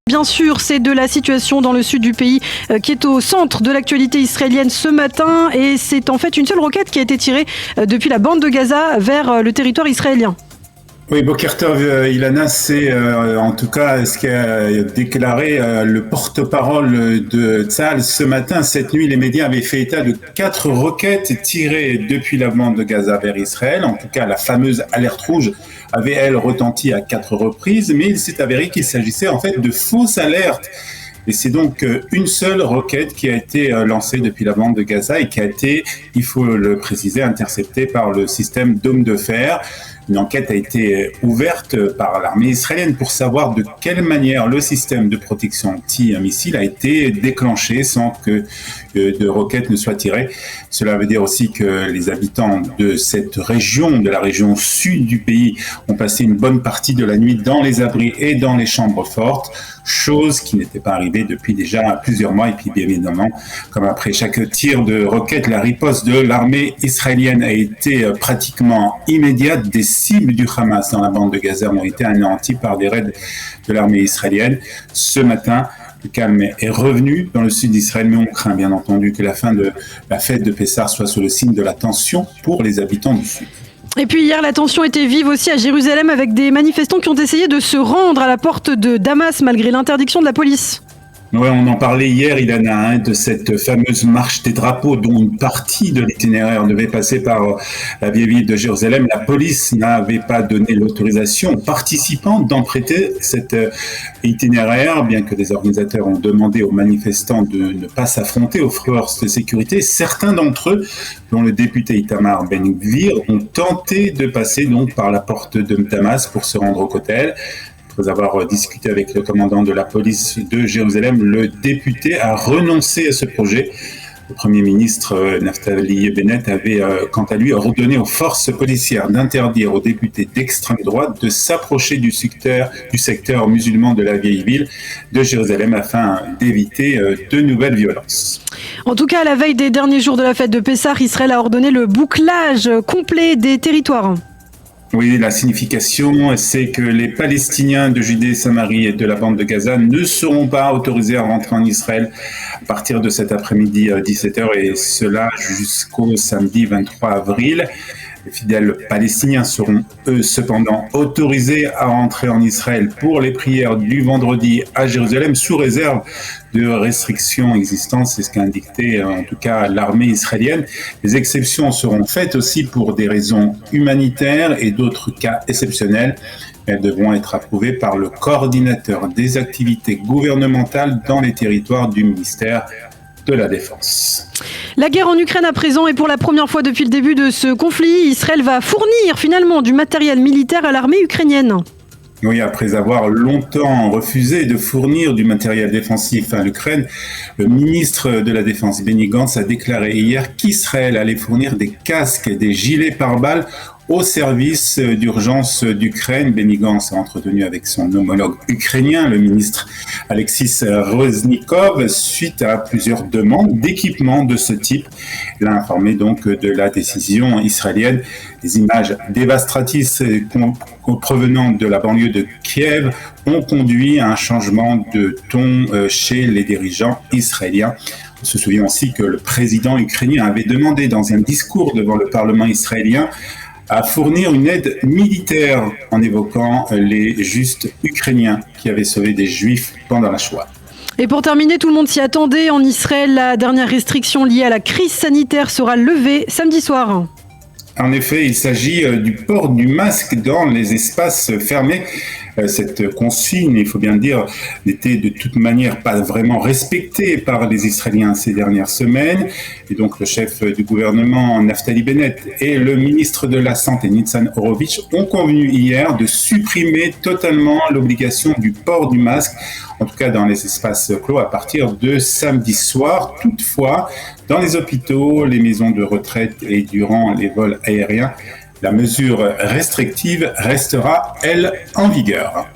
Bien sûr, c'est de la situation dans le sud du pays qui est au centre de l'actualité israélienne ce matin. Et c'est en fait une seule roquette qui a été tirée depuis la bande de Gaza vers le territoire israélien. Oui, Boker Tov, Ilana, c'est en tout cas ce qu'a déclaré le porte-parole de Tzahal ce matin. Cette nuit, les médias avaient fait état de 4 roquettes tirées depuis la bande de Gaza vers Israël. En tout cas, la fameuse alerte rouge avait, elle, retenti à 4 reprises, mais il s'est avéré qu'il s'agissait en fait de fausses alertes. Et c'est donc une seule roquette qui a été lancée depuis la bande de Gaza et qui a été, il faut le préciser, interceptée par le système Dôme de Fer. Une enquête a été ouverte par l'armée israélienne pour savoir de quelle manière le système de protection anti-missile a été déclenché sans que de roquettes ne soient tirées. Cela veut dire aussi que les habitants de cette région, de la région sud du pays, ont passé une bonne partie de la nuit dans les abris et dans les chambres fortes, chose qui n'était pas arrivée depuis déjà plusieurs mois. Et puis bien évidemment, comme après chaque tir de roquette, la riposte de l'armée israélienne a été pratiquement immédiate. Des cibles du Hamas dans la bande de Gaza ont été anéanties par des raids de l'armée israélienne. Ce matin, le calme est revenu dans le sud d'Israël, mais on craint bien entendu que la fin de la fête de Pessah soit sous le signe de la tension pour les habitants du sud. Et puis hier, la tension était vive aussi à Jérusalem avec des manifestants qui ont essayé de se rendre à la porte de Damas malgré l'interdiction de la police. Ouais, on en parlait hier, Ilana, de cette fameuse marche des drapeaux dont une partie de l'itinéraire devait passer par la vieille ville de Jérusalem. La police n'avait pas donné l'autorisation aux participants d'emprunter cet itinéraire, bien que les organisateurs ont demandé aux manifestants de ne pas s'affronter aux forces de sécurité. Certains d'entre eux, dont le député Itamar Ben-Gvir, ont tenté de passer donc par la porte de Damas pour se rendre au Kotel. Après avoir discuté avec le commandant de la police de Jérusalem, le député a renoncé à ce projet. Le Premier ministre Naftali Bennett avait, quant à lui, ordonné aux forces policières d'interdire aux députés d'extrême droite de s'approcher du secteur musulman de la vieille ville de Jérusalem afin d'éviter de nouvelles violences. En tout cas, à la veille des derniers jours de la fête de Pessah, Israël a ordonné le bouclage complet des territoires. Oui, la signification, c'est que les Palestiniens de Judée, Samarie et de la bande de Gaza ne seront pas autorisés à rentrer en Israël à partir de cet après-midi 17h et cela jusqu'au samedi 23 avril. Les fidèles palestiniens seront, eux, cependant autorisés à rentrer en Israël pour les prières du vendredi à Jérusalem, sous réserve de restrictions existantes. C'est ce qu'a indiqué, en tout cas, l'armée israélienne. Les exceptions seront faites aussi pour des raisons humanitaires et d'autres cas exceptionnels. Elles devront être approuvées par le coordinateur des activités gouvernementales dans les territoires du ministère de la Défense. La guerre en Ukraine à présent, et pour la première fois depuis le début de ce conflit, Israël va fournir finalement du matériel militaire à l'armée ukrainienne. Oui, après avoir longtemps refusé de fournir du matériel défensif à l'Ukraine, le ministre de la Défense Benny Gantz a déclaré hier qu'Israël allait fournir des casques et des gilets pare-balles au service d'urgence d'Ukraine. Benny Gantz a entretenu avec son homologue ukrainien, le ministre Alexis Reznikov, suite à plusieurs demandes d'équipements de ce type. Il a informé donc de la décision israélienne. Les images dévastatrices provenant de la banlieue de Kiev ont conduit à un changement de ton chez les dirigeants israéliens. On se souvient aussi que le président ukrainien avait demandé dans un discours devant le Parlement israélien à fournir une aide militaire en évoquant les justes ukrainiens qui avaient sauvé des juifs pendant la Shoah. Et pour terminer, tout le monde s'y attendait. En Israël, la dernière restriction liée à la crise sanitaire sera levée samedi soir. En effet, il s'agit du port du masque dans les espaces fermés. Cette consigne, il faut bien le dire, n'était de toute manière pas vraiment respectée par les Israéliens ces dernières semaines. Et donc le chef du gouvernement, Naftali Bennett, et le ministre de la Santé, Nitzan Horowitz, ont convenu hier de supprimer totalement l'obligation du port du masque, en tout cas dans les espaces clos, à partir de samedi soir. Toutefois, dans les hôpitaux, les maisons de retraite et durant les vols aériens, la mesure restrictive restera, elle, en vigueur.